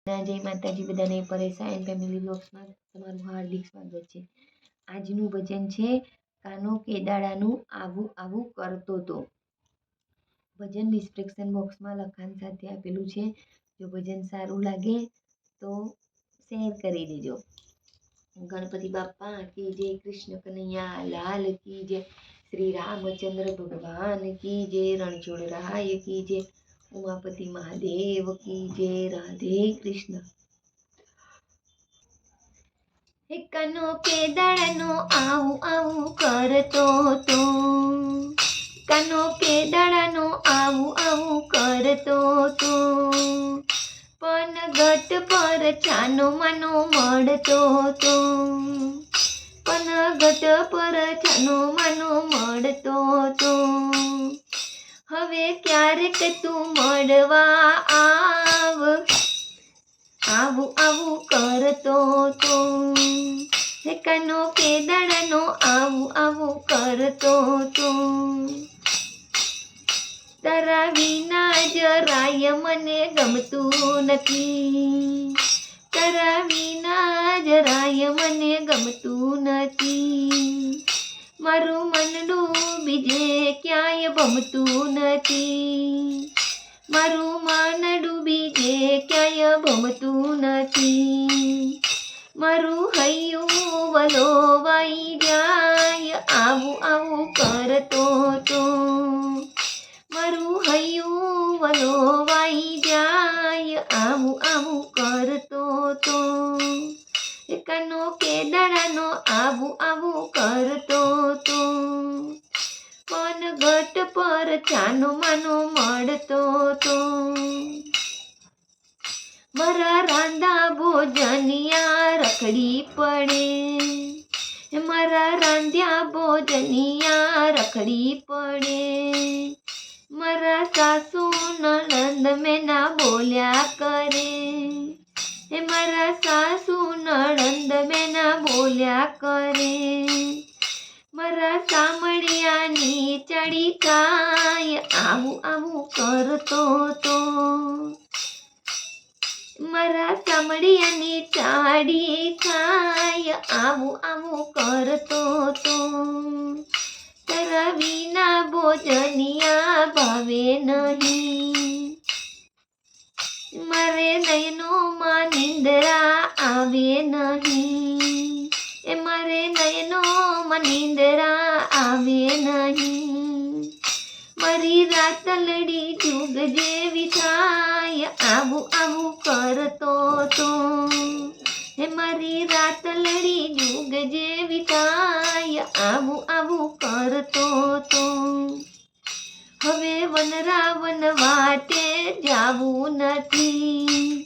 જય માતાજી બધાને પરેશાન ફેમિલી બ્લોગ્સમાં તમારું હાર્દિક સ્વાગત છે। આજનું ભજન છે કાનો કેદાડાનું આવું આવું કરતો તો। ભજન ડિસ્ક્રિપ્શન બોક્સમાં લખાણ સાથે આપેલું છે। જો ભજન સારું લાગે તો શેર કરી દેજો। ગણપતિ બાપ્પા की जय, कृष्ण कन्हैया लाल की जय, श्री रामचंद्र भगवान की जय, रणछोड़ राय की जय, उमापति महादेव की जय, राधे कृष्ण। हे कानो केदाड़ानो आવું આવું કરતો તો, કાનો કેદાડાનો આવું આવું કરતો તો, પણ ગટ પર છાનો માનો મળતો તો, પણ ગટ પર છાનો માનો મળતો તો। હવે ક્યારેક તું મળવા આવ, આવું આવું કરતો તો। હે કાનો કેદાડાનો આવું આવું કરતો તો, તારા વિના જરાય મને ગમતું નથી, તારા વિના જરાય મને ગમતું નથી। મારું મનડું બીજે ક્યાંય ભમતું નથી, મારું મનડું બીજે ક્યાંય ભમતું નથી। મારું હૈયું વલોવાઈ જાય આવું આવું કરતો તો, મારું હૈયું વલોવાઈ જાય આવું આવું કરતો તો। કાનો કેદાડાનો આવું આવું કરતો તો, પણ ગટ પર છાનો માનો મળતો તો। મારા રાંધા ભોજનિયા રખડી પડે, મારા રાંધ્યા ભોજનિયા રખડી પડે। મારા સાસુ નણંદ મેના બોલ્યા કરે, મારા સાસુ નણંદ મેના બોલ્યા કરે। મારા સામળિયાની ચડી ખાય આવું આવું કરતો તો, મારા સામળિયાની ચાડી ખાય આવું આવું કરતો તો। તારા વિના ભોજનિયા ભાવે નહીં, મારે નયનોમાં નિંદરા આવે નહીં, મારે નયનોમાં નિંદરા આવે નહીં। મારી રાતલડી જુગ જેવી થાય આવું આવું કરતો તો, મારી રાતલડી જુગ જેવી થાય આવું આવું કરતો તો। હવે વનરાવન વાટે જાવું નથી,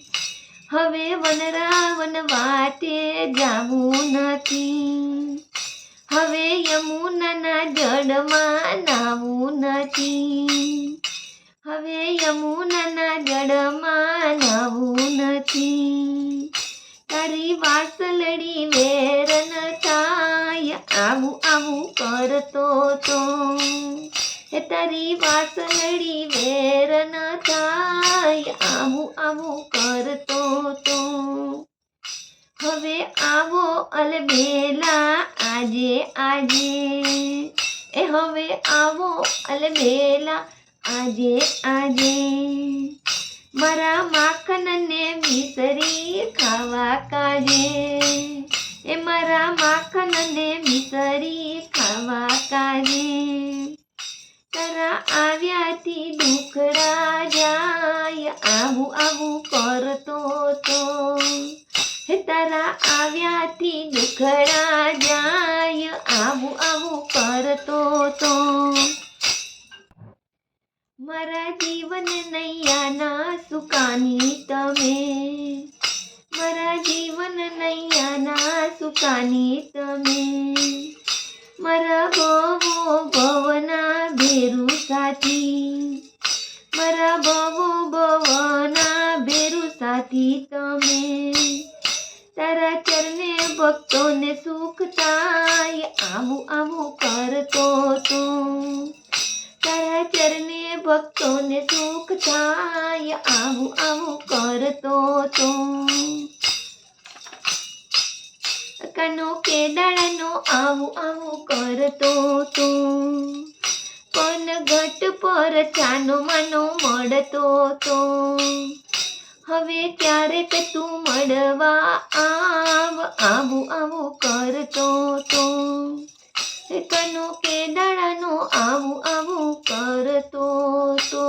હવે વનરાવન વાટે જાવું નથી। હવે યમુનાના જળમાં નાવું નથી, હવે યમુનાના જળમાં નાવું નથી। તારી વાસલડી વેરન થાય આવું આવું કરતો તો, તારી વાસલડી વેરન થાય આવું આવું કરતો તો। હવે આવો અલબેલા આજે આજે, હવે આવો અલબેલા આજે આજે। મારા માખણને મિસરી ખાવા કાજે, મારા માખણને મિસરી ખાવા કાજે। તારા આવ્યાથી દુખડા જાય આવું આવું કરતો તો, તારા આવ્યાથી દુખડા જાય આવું આવું કરતો તો। મારા જીવન નૈયાના સુકાની તમે, મારા જીવન નૈયાના સુકાની તમે। મારા ભવો ભવના ભેરુ સાથી, મારા ભવો ભવના ભેરુ સાથી તમે। તારા ચરણે ભક્તોને સુખ થાય આવું આવું કરતો તો, તારા ચરણે ભક્તોને સુખ થાય, આવું આવું કરતો તો. કાનો કેદાડાનો આવું આવું કરતો તો. પણ ઘટ પર ચાનો માનો મળતો તો. હવે ક્યારેક તું મળવા આવ, આવું આવું કરતો તો. કાનો કેદાડાનો આવું આવું કરતો તો.